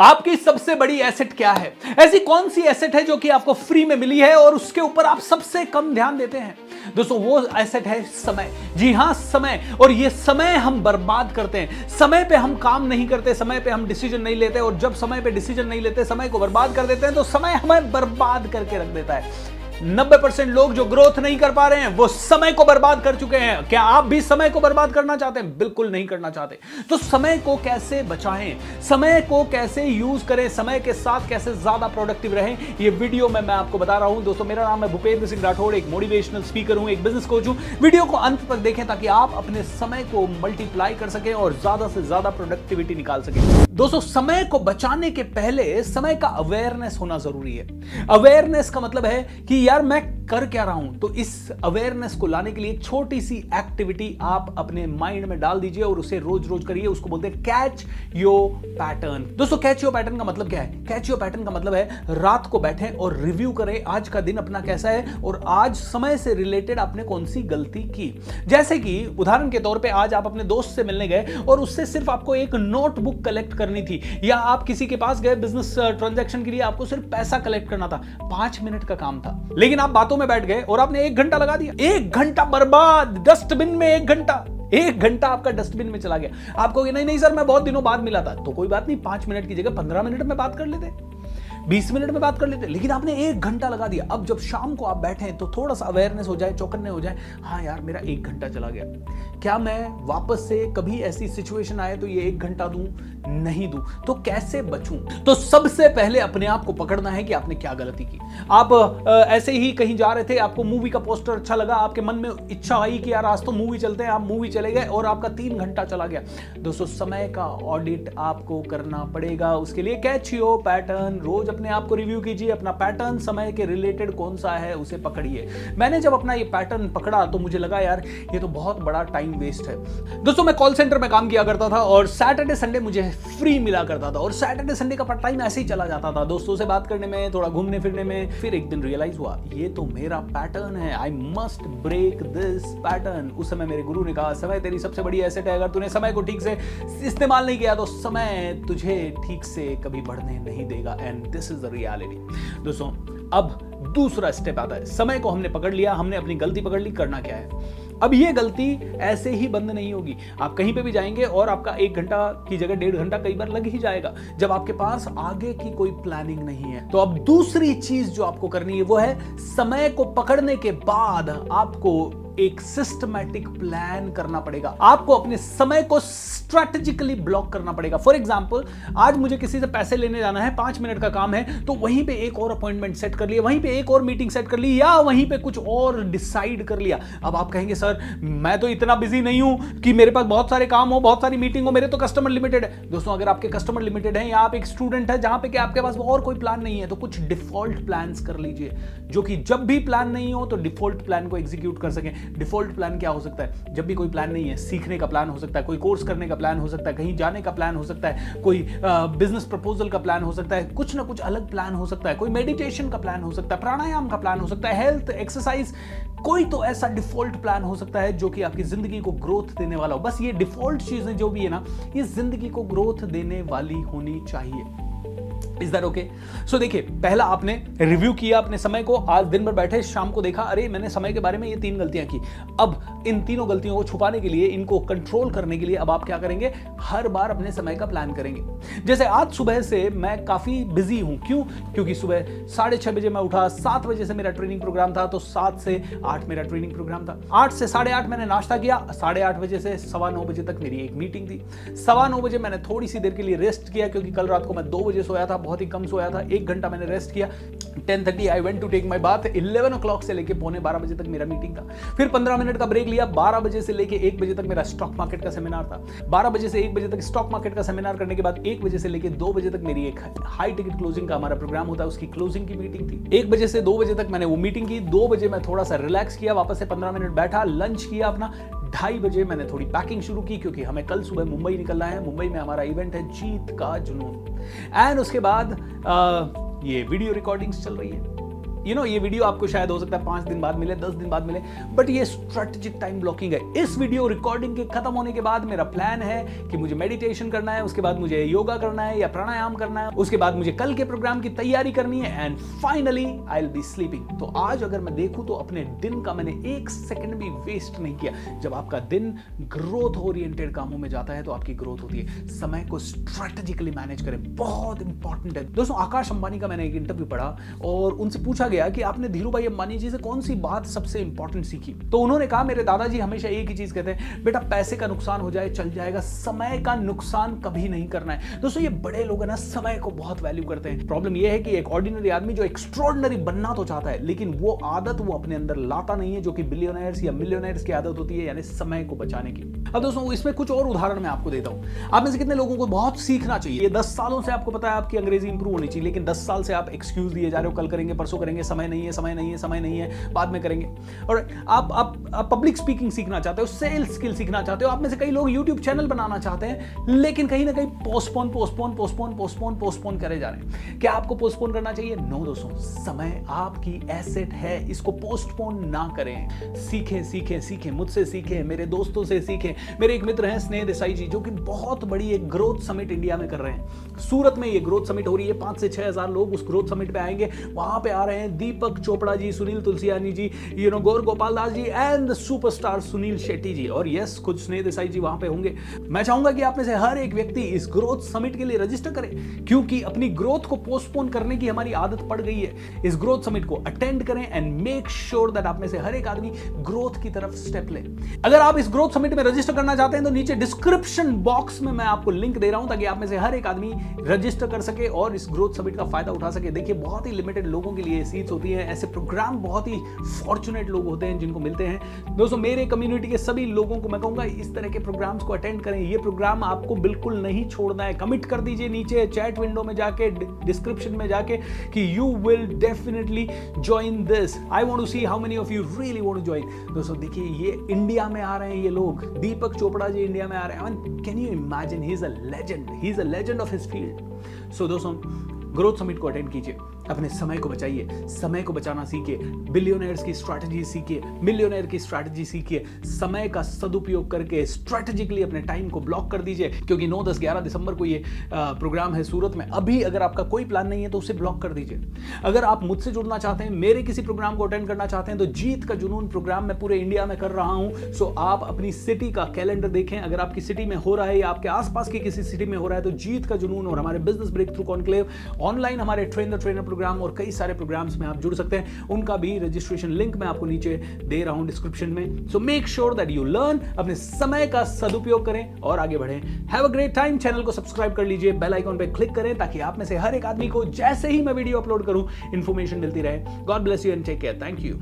आपकी सबसे बड़ी एसेट क्या है? ऐसी कौन सी एसेट है जो कि आपको फ्री में मिली है और उसके ऊपर आप सबसे कम ध्यान देते हैं? दोस्तों, वो एसेट है समय। जी हां, समय। और ये समय हम बर्बाद करते हैं। समय पे हम काम नहीं करते, समय पे हम डिसीजन नहीं लेते, और जब समय पे डिसीजन नहीं लेते, समय को बर्बाद कर देते हैं, तो समय हमें बर्बाद करके रख देता है। 90% लोग जो ग्रोथ नहीं कर पा रहे हैं वो समय को बर्बाद कर चुके हैं। क्या आप भी समय को बर्बाद करना चाहते हैं? बिल्कुल नहीं करना चाहते। तो समय को कैसे बचाएं, समय को कैसे यूज करें, समय के साथ कैसे ज्यादा प्रोडक्टिव रहें, ये वीडियो में मैं आपको बता रहा हूं। दोस्तों, मेरा नाम है भूपेंद्र सिंह राठौड़, एक मोटिवेशनल स्पीकर हूं, एक बिजनेस कोच हूं। वीडियो को अंत तक देखें ताकि आप अपने समय को मल्टीप्लाई कर सकें और ज्यादा से ज्यादा प्रोडक्टिविटी निकाल सकें। दोस्तों, समय को बचाने के पहले समय का अवेयरनेस होना जरूरी है। अवेयरनेस का मतलब है कि यार मैं कर क्या रहा हूं। तो इस अवेयरनेस को लाने के लिए एक छोटी सी एक्टिविटी आप अपने माइंड में डाल दीजिए और उसे रोज रोज करिए। उसको बोलते हैं कैच योर पैटर्न। दोस्तों, कैच योर पैटर्न का मतलब क्या है? कैच योर पैटर्न का मतलब है रात को बैठें और रिव्यू करें आज का दिन अपना कैसा है और आज समय से रिलेटेड आपने कौन सी गलती की। जैसे कि उदाहरण के तौर पे आज आप अपने दोस्त से मिलने गए और उससे सिर्फ आपको एक नोटबुक कलेक्ट करनी थी, या आप किसी के पास गए बिजनेस ट्रांजैक्शन के लिए, आपको सिर्फ पैसा कलेक्ट करना था। 5 मिनट का काम था, लेकिन आप बातों में बैठ गए और आपने 1 घंटा लगा दिया। 1 घंटा बर्बाद, डस्टबिन में 1 घंटा। 1 घंटा आपका डस्टबिन में चला गया। आप कहोगे नहीं नहीं सर, मैं बहुत दिनों बाद मिला था। तो कोई बात नहीं, 5 मिनट की जगह 15 मिनट में बात कर लेते, 20 मिनट में बात कर लेते, लेकिन आपने 1 घंटा लगा दिया। अब जब शाम को आप बैठे तो थोड़ा सा अवेयरनेस हो जाए, चौकन्ने हो जाए, हाँ यार मेरा 1 घंटा चला गया। क्या मैं वापस से कभी ऐसी सिचुएशन आए तो ये 1 घंटा दूं? नहीं दूं। तो कैसे बचूं? तो सबसे पहले अपने आप को पकड़ना है कि आपने क्या गलती की। आप ऐसे ही कहीं जा रहे थे, आपको मूवी का पोस्टर अच्छा लगा, आपके मन में इच्छा आई कि यार आज तो मूवी चलते हैं, आप मूवी चले गए और आपका 3 घंटा चला गया। दोस्तों, समय का ऑडिट आपको करना पड़ेगा। उसके लिए कैच योर पैटर्न। रोज अपने आप को रिव्यू कीजिए, अपना पैटर्न समय के रिलेटेड कौन सा है उसे पकड़िए। मैंने जब अपना ये पैटर्न पकड़ा तो मुझे लगा यार ये तो बहुत बड़ा टाइम वेस्ट है। दोस्तों, मैं कॉल सेंटर में काम किया करता था और सैटरडे संडे मुझे फ्री मिला करता था, और सैटरडे संडे का टाइम ऐसे ही चला जाता था दोस्तों से बात करने में, थोड़ा घूमने फिरने में। फिर एक दिन रियलाइज हुआ ये तो मेरा पैटर्न है, I must break this pattern. उस समय मेरे गुरु ने कहा समय तेरी सबसे बड़ी एसेट है। अगर तूने समय को ठीक से इस्तेमाल नहीं किया तो समय तुझे ठीक से कभी बढ़ने नहीं देगा। And this is the reality. दोस्तों, अब दूसरा स्टेप आता है। समय को हमने पकड़ लिया, हमने अपनी गलती पकड़ ली, करना क्या है? अब ये गलती ऐसे ही बंद नहीं होगी। आप कहीं पे भी जाएंगे और आपका 1 घंटा की जगह 1.5 घंटा कई बार लग ही जाएगा, जब आपके पास आगे की कोई प्लानिंग नहीं है। तो अब दूसरी चीज जो आपको करनी है वो है समय को पकड़ने के बाद आपको एक सिस्टमैटिक प्लान करना पड़ेगा। आपको अपने समय को स्ट्रैटेजिकली ब्लॉक करना पड़ेगा। फॉर एग्जांपल, आज मुझे किसी से पैसे लेने जाना है, 5 मिनट का काम है, तो वहीं पे एक और अपॉइंटमेंट सेट कर लिया, वहीं पे एक और मीटिंग सेट कर ली, या वहीं पे कुछ और डिसाइड कर लिया। अब आप कहेंगे सर मैं तो इतना बिजी नहीं हूं कि मेरे पास बहुत सारे काम हो, बहुत सारी मीटिंग हो, मेरे तो कस्टमर लिमिटेड है। दोस्तों, अगर आपके कस्टमर लिमिटेड है या आप एक स्टूडेंट है जहां पे कि आपके पास और कोई प्लान नहीं है, तो कुछ डिफॉल्ट प्लान्स कर लीजिए, जो कि जब भी प्लान नहीं हो तो डिफॉल्ट प्लान को एग्जीक्यूट कर सकें। डिफॉल्ट प्लान क्या हो सकता है? जब भी कोई प्लान नहीं है, सीखने का प्लान हो सकता है, कोई कोर्स करने का प्लान हो सकता है, कहीं जाने का प्लान हो सकता है, कोई बिजनेस प्रपोजल का प्लान हो सकता है, कुछ ना कुछ अलग प्लान हो सकता है, कोई मेडिटेशन का प्लान हो सकता है, प्राणायाम का प्लान हो सकता है, हेल्थ एक्सरसाइज, कोई तो ऐसा डिफॉल्ट प्लान हो सकता है जो कि आपकी जिंदगी को ग्रोथ देने वाला हो। बस ये डिफॉल्ट चीजें जो भी है ना, ये जिंदगी को ग्रोथ देने वाली होनी चाहिए। Is that okay? सो देखिए, पहला आपने रिव्यू किया अपने समय को, आज दिन भर बैठे, शाम को देखा अरे मैंने समय के बारे में ये 3 गलतियां की। अब इन तीनों गलतियों को छुपाने के लिए, इनको कंट्रोल करने के लिए अब आप क्या करेंगे? हर बार अपने समय का प्लान करेंगे। जैसे आज सुबह से मैं काफी बिजी हूं। क्यों? क्योंकि सुबह 6:30 बजे मैं उठा, 7 बजे से मेरा ट्रेनिंग प्रोग्राम था, तो 7 से 8 मेरा ट्रेनिंग प्रोग्राम था। 8 से 8:30 मैंने नाश्ता किया, 8:30 बजे से 9:15 बजे तक मेरी एक मीटिंग थी। 9:15 बजे मैंने थोड़ी सी देर के लिए रेस्ट किया, क्योंकि कल रात को मैं 2 बजे सोया था, बहुत ही कम सोया था। 1 घंटा मैंने रेस्ट किया। 10:30 I went to take my bath. 11 o'clock से लेके 11:45 बजे तक मेरा मीटिंग था। फिर 15 मिनट का ब्रेक लिया। 12 बजे से लेके 1 बजे तक मेरा स्टॉक मार्केट का सेमिनार था। 12 बजे से 1 बजे तक स्टॉक मार्केट का सेमिनार करने के बाद 1 बजे से लेके 2 बजे तक मेरी एक हाई टिकट क्लोजिंग का हमारा प्रोग्राम होता है, उसकी क्लोजिंग की मीटिंग थी। 1 बजे से 2 बजे तक मैंने वो मीटिंग की। 2 बजे मैं थोड़ा सा रिलैक्स किया, वापस से 15 मिनट बैठा, लंच किया अपना। 2:30 बजे मैंने थोड़ी पैकिंग शुरू की, क्योंकि हमें कल सुबह मुंबई निकलना है। मुंबई में हमारा इवेंट है जीत का जुनून। एंड उसके बाद ये वीडियो रिकॉर्डिंग्स चल रही है। ये वीडियो आपको शायद हो सकता है 5 दिन बाद मिले, 10 दिन बाद मिले, बट ये स्ट्रेटेजिक टाइम ब्लॉकिंग है। इस वीडियो रिकॉर्डिंग के खत्म होने के बाद मेरा प्लान है कि मुझे मेडिटेशन करना है, उसके बाद मुझे योगा करना है या प्राणायाम करना है, उसके बाद मुझे कल के प्रोग्राम की तैयारी करनी है, and finally I will be sleeping. तो आज अगर मैं देखूं तो अपने दिन का मैंने 1 सेकंड भी वेस्ट नहीं किया। जब आपका दिन ग्रोथ ओरिएंटेड कामों में जाता है तो आपकी ग्रोथ होती है। समय को स्ट्रेटेजिकली मैनेज करें, बहुत इंपॉर्टेंट है दोस्तों। आकाश अंबानी का मैंने एक इंटरव्यू पढ़ा और उनसे पूछा गया कि आपने धीरूभाई अंबानी जी से कौन सी बात सबसे इंपॉर्टेंट सीखी। तो उन्होंने कहा, मेरे दादाजी हमेशा एक ही चीज कहते हैं, बेटा पैसे का नुकसान हो जाए चल जाएगा, समय का नुकसान कभी नहीं करना है। दोस्तों ये बड़े लोग हैं ना, समय को बहुत वैल्यू करते हैं। प्रॉब्लम ये है कि एक ऑर्डिनरी आदमी जो एक्स्ट्रॉर्डिनरी बनना तो चाहता है, लेकिन वो आदत वो अपने अंदर लाता नहीं है, जो कि बिलियनर्स या मिलियनर्स की आदत होती है, यानी समय को बचाने की। अब दोस्तों इसमें कुछ और उदाहरण मैं आपको देता हूं। आप में से कितने लोगों को बहुत सीखना चाहिए? 10 सालों से आपको पता है आपकी अंग्रेजी इंप्रूव होनी चाहिए, लेकिन 10 साल से आप एक्सक्यूज दिए जा रहे हो, कल करेंगे, परसों करेंगे, समय नहीं है, समय नहीं है, समय नहीं है, बाद में करेंगे। और आप पब्लिक स्पीकिंग सीखना चाहते हो, सेल्स स्किल सीखना चाहते हो, आप में से कई लोग यूट्यूब चैनल बनाना चाहते हैं, लेकिन कहीं ना कहीं पोस्टपोन करे जा रहे हैं। क्या आपको पोस्टपोन करना चाहिए? नो दोस्तों, समय आपकी एसेट है, इसको पोस्टपोन ना करें। सीखें, मुझसे सीखें, मेरे दोस्तों से सीखें। मेरे एक मित्र हैं स्नेह देसाई जी, जो कि बहुत बड़ी एक ग्रोथ समिट इंडिया में कर रहे हैं। सूरत में ये ग्रोथ समिट हो रही है, 5 से 6 हजार लोग उस ग्रोथ समिट पे आएंगे। वहां पे आ रहे हैं Deepak Chopra ji, Sunil Tulsiani ji, Gaur Gopal Das ji and the superstar Sunil Shetty ji, और यस खुद स्नेह देसाई जी वहां पे होंगे। मैं चाहूंगा कि आप में से हर एक व्यक्ति इस ग्रोथ समिट के लिए रजिस्टर करे, क्योंकि अपनी ग्रोथ को पोस्टपोन करने की हमारी आदत पड़ गई है। इस ग्रोथ समिट को अटेंड करें एंड मेक श्योर दैट आप में से हर एक आदमी ग्रोथ की तरफ स्टेप ले। अगर आप इस ग्रोथ समिट में रजिस्टर करना चाहते हैं तो नीचे डिस्क्रिप्शन बॉक्स में मैं आपको लिंक दे रहा हूं, ताकि आप में से हर एक आदमी रजिस्टर कर सके और इस ग्रोथ समिट का फायदा उठा सके। देखिए बहुत ही लिमिटेड लोगों के लिए सीट्स होती है, ऐसे प्रोग्राम बहुत ही फॉर्चुनेट लोग होते हैं जिनको मिलते हैं। दोस्तों मेरे कम्युनिटी के सभी लोगों को मैं कहूंगा इस तरह के प्रोग्राम्स को अटेंड करें। ये प्रोग्राम आपको बिल्कुल नहीं छोड़ना है। कमिट कर दीजिए नीचे चैट विंडो में जाके, डिस्क्रिप्शन में जाके कि you will definitely join this. I want to see how many of you really want to join. दोस्तों देखिए ये इंडिया में आ रहे हैं, ये लोग दीपक चोपड़ा जी इंडिया में आ रहे हैं। Can you imagine, he is a legend of his field. So दोस्तों ग्रोथ समिट को अटेंड कीजिए, अपने समय को बचाइए, समय को बचाना सीखिए, बिलियनर्स की स्ट्रैटेजी सीखिए, मिलियनर की स्ट्रैटेजी सीखिए। समय का सदुपयोग करके स्ट्रैटेजिकली अपने टाइम को ब्लॉक कर दीजिए, क्योंकि 9, 10, 11 दिसंबर को ये प्रोग्राम है सूरत में। अभी अगर आपका कोई प्लान नहीं है तो उसे ब्लॉक कर दीजिए। अगर आप मुझसे जुड़ना चाहते हैं, मेरे किसी प्रोग्राम को अटेंड करना चाहते हैं, तो जीत का जुनून प्रोग्राम मैं पूरे इंडिया में कर रहा हूं। सो आप अपनी सिटी का कैलेंडर देखें, अगर आपकी सिटी में हो रहा है या आपके आसपास की किसी सिटी में हो रहा है, तो जीत का जुनून और हमारे business breakthrough conclave online, हमारे ट्रेन द ट्रेनर प्रोग्राम और कई सारे प्रोग्राम्स में आप जुड़ सकते हैं। उनका भी रजिस्ट्रेशन लिंक मैं आपको नीचे दे रहा हूं डिस्क्रिप्शन में। So make sure that you learn, अपने समय का सदुपयोग करें और आगे बढ़ें। Have a great time. Channel को सब्सक्राइब कर लीजिए, बेल आइकॉन पे क्लिक करें, ताकि आप में से हर एक आदमी को जैसे ही मैं वीडियो अपलोड करूं इंफॉर्मेशन मिलती रहे। God bless you and take care. Thank you.